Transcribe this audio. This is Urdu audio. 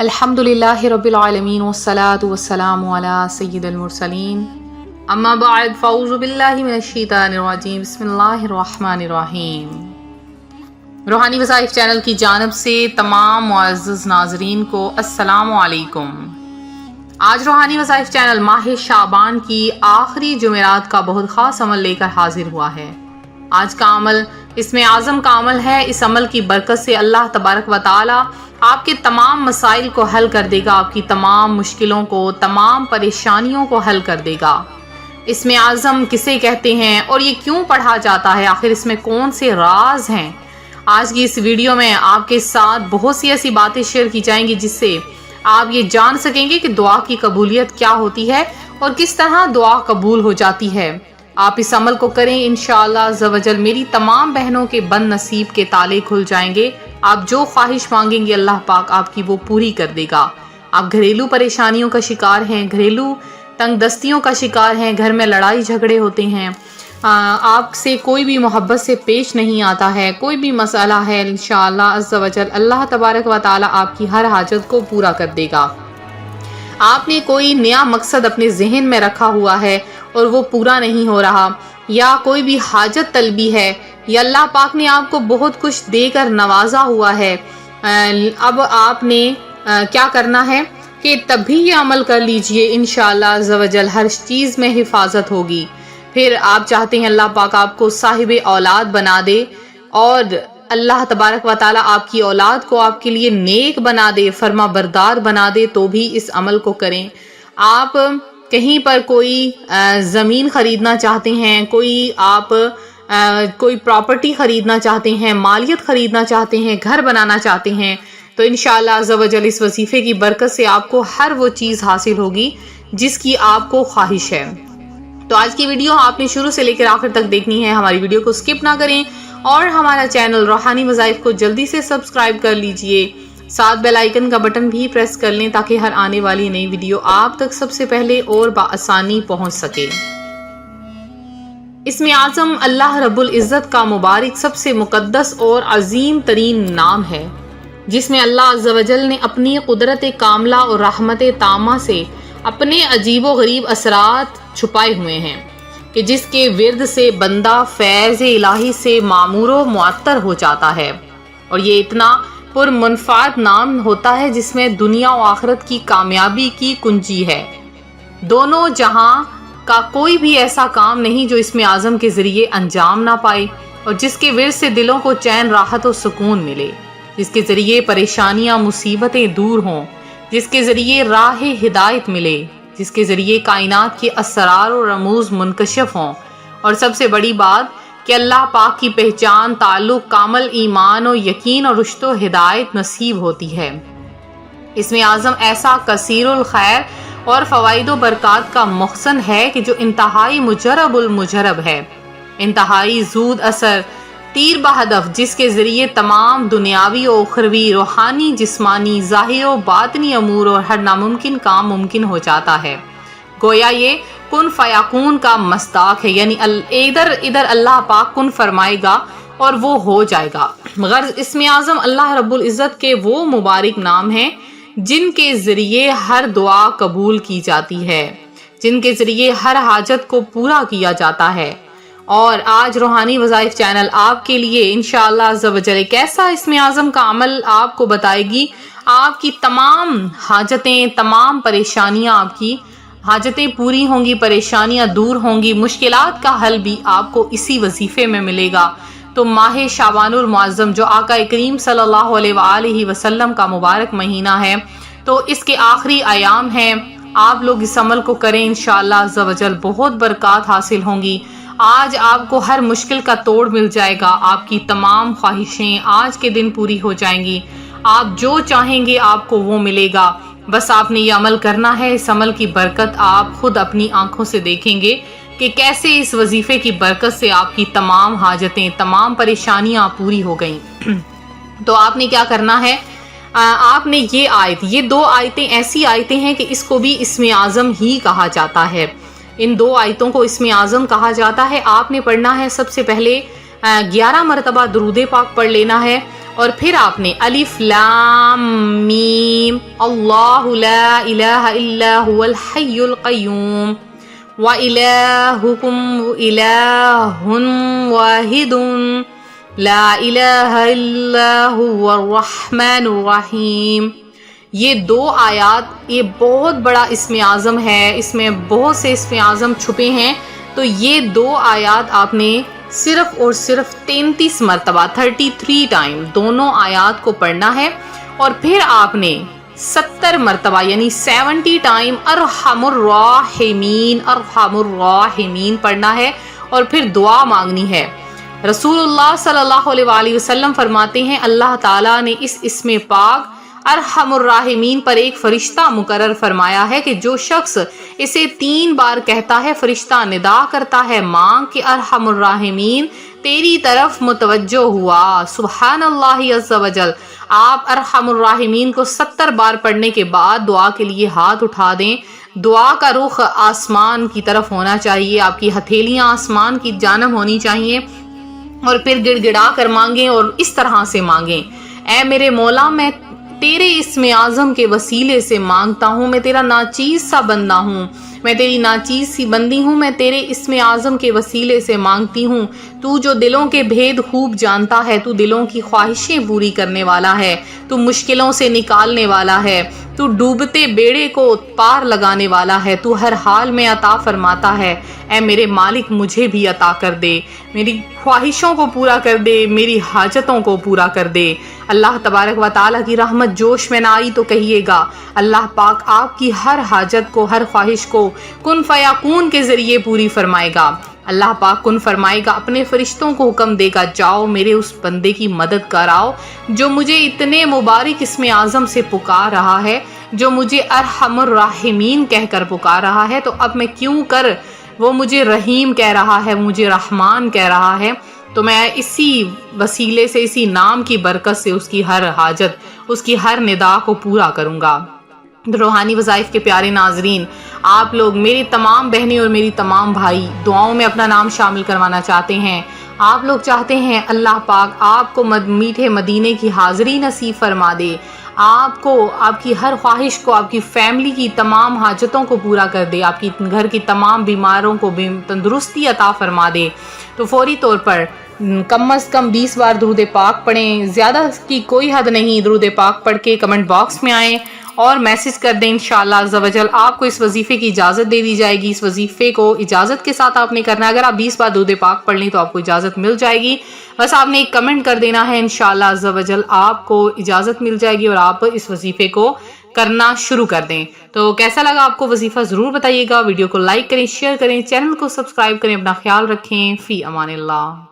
الحمدللہ رب العالمین والصلاة والسلام علی سید المرسلین اما بعد فاعوذ باللہ من الشیطان الرجیم بسم اللہ الرحمن الرحیم۔ روحانی وظائف چینل کی جانب سے تمام معزز ناظرین کو السلام علیکم۔ آج روحانی وظائف چینل ماہ شعبان کی آخری جمعرات کا بہت خاص عمل لے کر حاضر ہوا ہے۔ آج کا عمل اس میں اعظم کا عمل ہے۔ اس عمل کی برکت سے اللہ تبارک و تعالی آپ کے تمام مسائل کو حل کر دے گا، آپ کی تمام مشکلوں کو، تمام پریشانیوں کو حل کر دے گا۔ اس میں اعظم کسے کہتے ہیں اور یہ کیوں پڑھا جاتا ہے، آخر اس میں کون سے راز ہیں، آج کی اس ویڈیو میں آپ کے ساتھ بہت سی ایسی باتیں شیئر کی جائیں گی جس سے آپ یہ جان سکیں گے کہ دعا کی قبولیت کیا ہوتی ہے اور کس طرح دعا قبول ہو جاتی ہے۔ آپ اس عمل کو کریں، انشاءاللہ عز و جل میری تمام بہنوں کے بد نصیب کے تالے کھل جائیں گے۔ آپ جو خواہش مانگیں گے اللہ پاک آپ کی وہ پوری کر دے گا۔ آپ گھریلو پریشانیوں کا شکار ہیں، گھریلو تنگ دستیوں کا شکار ہیں، گھر میں لڑائی جھگڑے ہوتے ہیں، آپ سے کوئی بھی محبت سے پیش نہیں آتا ہے، کوئی بھی مسئلہ ہے، انشاءاللہ عز و جل اللہ تبارک و تعالی آپ کی ہر حاجت کو پورا کر دے گا۔ آپ نے کوئی نیا مقصد اپنے ذہن میں رکھا ہوا ہے اور وہ پورا نہیں ہو رہا، یا کوئی بھی حاجت طلبی ہے، یا اللہ پاک نے آپ کو بہت کچھ دے کر نوازا ہوا ہے، اب آپ نے کیا کرنا ہے کہ تب بھی یہ عمل کر لیجئے، انشاءاللہ عز و جل ہر چیز میں حفاظت ہوگی۔ پھر آپ چاہتے ہیں اللہ پاک آپ کو صاحب اولاد بنا دے اور اللہ تبارک و تعالی آپ کی اولاد کو آپ کے لیے نیک بنا دے، فرما بردار بنا دے، تو بھی اس عمل کو کریں۔ آپ کہیں پر کوئی زمین خریدنا چاہتے ہیں، کوئی پراپرٹی خریدنا چاہتے ہیں، مالیت خریدنا چاہتے ہیں، گھر بنانا چاہتے ہیں، تو انشاءاللہ عز و جل اس وظیفے کی برکت سے آپ کو ہر وہ چیز حاصل ہوگی جس کی آپ کو خواہش ہے۔ تو آج کی ویڈیو آپ نے شروع سے لے کر آخر تک دیکھنی ہے، ہماری ویڈیو کو سکپ نہ کریں اور ہمارا چینل روحانی وظائف کو جلدی سے سبسکرائب کر لیجئے، ساتھ بیل آئیکن کا بٹن بھی پریس کر لیں تاکہ ہر آنے والی نئی ویڈیو آپ تک سب سے پہلے اور بآسانی پہنچ سکے۔ اسم اعظم اللہ رب العزت کا مبارک سب سے مقدس اور عظیم ترین نام ہے، جس میں اللہ عز و جل نے اپنی قدرت کاملہ اور رحمت تامہ سے اپنے عجیب و غریب اسرات چھپائے ہوئے ہیں کہ جس کے ورد سے بندہ فیض الہی سے معمور و معطر ہو جاتا ہے، اور یہ اتنا پر منفعت نام ہوتا ہے جس میں دنیا و آخرت کی کامیابی کی کنجی ہے۔ دونوں جہاں کا کوئی بھی ایسا کام نہیں جو اسم اعظم کے ذریعے انجام نہ پائے، اور جس کے ورد سے دلوں کو چین، راحت و سکون ملے، جس کے ذریعے پریشانیاں مصیبتیں دور ہوں، جس کے ذریعے راہ ہدایت ملے، جس کے ذریعے کائنات کے اسرار و رموز منکشف ہوں، اور سب سے بڑی بات کہ اللہ پاک کی پہچان، تعلق، کامل ایمان و یقین اور رشد و ہدایت نصیب ہوتی ہے۔ اسم اعظم ایسا کثیر الخیر اور فوائد و برکات کا مخزن ہے کہ جو انتہائی مجرب المجرب ہے، انتہائی زود اثر، تیر بہدف، جس کے ذریعے تمام دنیاوی و اخروی، روحانی، جسمانی، ظاہر و باطنی امور اور ہر ناممکن کام ممکن ہو جاتا ہے۔ گویا یہ کن فیکون کا مصداق ہے، یعنی ادھر اللہ پاک کن فرمائے گا اور وہ ہو جائے گا۔ غرض اسم اعظم اللہ رب العزت کے وہ مبارک نام ہیں جن کے ذریعے ہر دعا قبول کی جاتی ہے، جن کے ذریعے ہر حاجت کو پورا کیا جاتا ہے۔ اور آج روحانی وظائف چینل آپ کے لیے انشاءاللہ عز و جل ایک ایسا اسم اعظم کا عمل آپ کو بتائے گی، آپ کی تمام حاجتیں، تمام پریشانیاں، آپ کی حاجتیں پوری ہوں گی، پریشانیاں دور ہوں گی، مشکلات کا حل بھی آپ کو اسی وظیفے میں ملے گا۔ تو ماہ شعبان المعظم جو آقا کریم صلی اللہ علیہ وآلہ وسلم کا مبارک مہینہ ہے، تو اس کے آخری ایام ہیں، آپ لوگ اس عمل کو کریں، انشاءاللہ عز و جل بہت برکات حاصل ہوں گی۔ آج آپ کو ہر مشکل کا توڑ مل جائے گا، آپ کی تمام خواہشیں آج کے دن پوری ہو جائیں گی، آپ جو چاہیں گے آپ کو وہ ملے گا۔ بس آپ نے یہ عمل کرنا ہے، اس عمل کی برکت آپ خود اپنی آنکھوں سے دیکھیں گے کہ کیسے اس وظیفے کی برکت سے آپ کی تمام حاجتیں، تمام پریشانیاں پوری ہو گئیں۔ تو آپ نے کیا کرنا ہے، آپ نے یہ دو آیتیں ایسی آیتیں ہیں کہ اس کو بھی اسم اعظم ہی کہا جاتا ہے، ان دو آیتوں کو اسم اعظم کہا جاتا ہے۔ آپ نے پڑھنا ہے سب سے پہلے 11 مرتبہ درود پاک پڑھ لینا ہے، اور پھر آپ نے الف لام میم اللہ لا الہ الا هو الحی القیوم وَإِلَٰهُكُمْ إِلَٰهٌ وَاحِدٌ لَا إِلَٰهَ إِلَّا هُوَ الرَّحْمَٰنُ الرَّحِيمُ۔ یہ دو آیات، یہ بہت بڑا اسم اعظم ہے، اس میں بہت سے اسم اعظم چھپے ہیں، تو یہ دو آیات آپ نے صرف اور صرف 33 مرتبہ 33 ٹائم دونوں آیات کو پڑھنا ہے، اور پھر آپ نے 70 مرتبہ یعنی 70 ٹائم ارحم الراحمین ارحم الراحمین پڑھنا ہے، اور پھر دعا مانگنی ہے۔ رسول اللہ صلی اللہ علیہ وآلہ وسلم فرماتے ہیں اللہ تعالیٰ نے اس اسم پاک ارحم الراحمین پر ایک فرشتہ مقرر فرمایا ہے کہ جو شخص اسے 3 بار کہتا ہے، فرشتہ ندا کرتا ہے مانگ کہ ارحم الراحمین تیری طرف متوجہ ہوا۔ سبحان اللہ عز وجل۔ آپ ارحم الراحمین کو 70 بار پڑھنے کے بعد دعا کے لیے ہاتھ اٹھا دیں، دعا کا رخ آسمان کی طرف ہونا چاہیے، آپ کی ہتھیلیاں آسمان کی جانب ہونی چاہیے، اور پھر گڑ گڑا کر مانگیں اور اس طرح سے مانگیں، اے میرے مولا میں تیرے اسم اعظم کے وسیلے سے مانگتا ہوں، میں تیرا ناچیز سا بندہ ہوں، میں تیری ناچیز سی بندی ہوں، میں تیرے اسم اعظم کے وسیلے سے مانگتی ہوں، تو جو دلوں کے بھید خوب جانتا ہے، تو دلوں کی خواہشیں پوری کرنے والا ہے، تو مشکلوں سے نکالنے والا ہے، تو ڈوبتے بیڑے کو پار لگانے والا ہے، تو ہر حال میں عطا فرماتا ہے۔ اے میرے مالک مجھے بھی عطا کر دے، میری خواہشوں کو پورا کر دے، میری حاجتوں کو پورا کر دے۔ اللہ تبارک و تعالیٰ کی رحمت جوش میں نہ آئی تو کہیے گا، اللہ پاک آپ کی ہر حاجت کو، ہر خواہش کو کن فیکون کے ذریعے پوری فرمائے گا۔ اللہ پاک کن فرمائے گا، اپنے فرشتوں کو حکم دے گا جاؤ میرے اس بندے کی مدد کراؤ جو مجھے اتنے مبارک اسم اعظم سے پکار رہا ہے، جو مجھے ارحم الراحمین کہہ کر پکار رہا ہے، تو اب میں کیوں کر، وہ مجھے رحیم کہہ رہا ہے، مجھے رحمان کہہ رہا ہے، تو میں اسی وسیلے سے، اسی نام کی برکت سے اس کی ہر حاجت، اس کی ہر ندا کو پورا کروں گا۔ روحانی وظائف کے پیارے ناظرین، آپ لوگ میری تمام بہنیں اور میری تمام بھائی دعاؤں میں اپنا نام شامل کروانا چاہتے ہیں، آپ لوگ چاہتے ہیں اللہ پاک آپ کو میٹھے مدینے کی حاضری نصیب فرما دے، آپ کو، آپ کی ہر خواہش کو، آپ کی فیملی کی تمام حاجتوں کو پورا کر دے، آپ کی گھر کی تمام بیماروں کو تندرستی عطا فرما دے، تو فوری طور پر کم از کم 20 بار درود پاک پڑھیں، زیادہ کی کوئی حد نہیں، درود پاک پڑھ کے کمنٹ باکس میں آئیں اور میسج کر دیں، انشاءاللہ عز و جل آپ کو اس وظیفے کی اجازت دے دی جائے گی۔ اس وظیفے کو اجازت کے ساتھ آپ نے کرنا ہے، اگر آپ 20 بار درود پاک پڑھ لیں تو آپ کو اجازت مل جائے گی، بس آپ نے ایک کمنٹ کر دینا ہے، انشاءاللہ عز و جل آپ کو اجازت مل جائے گی اور آپ اس وظیفے کو کرنا شروع کر دیں۔ تو کیسا لگا آپ کو وظیفہ ضرور بتائیے گا، ویڈیو کو لائک کریں، شیئر کریں، چینل کو سبسکرائب کریں، اپنا خیال رکھیں، فی امان اللہ۔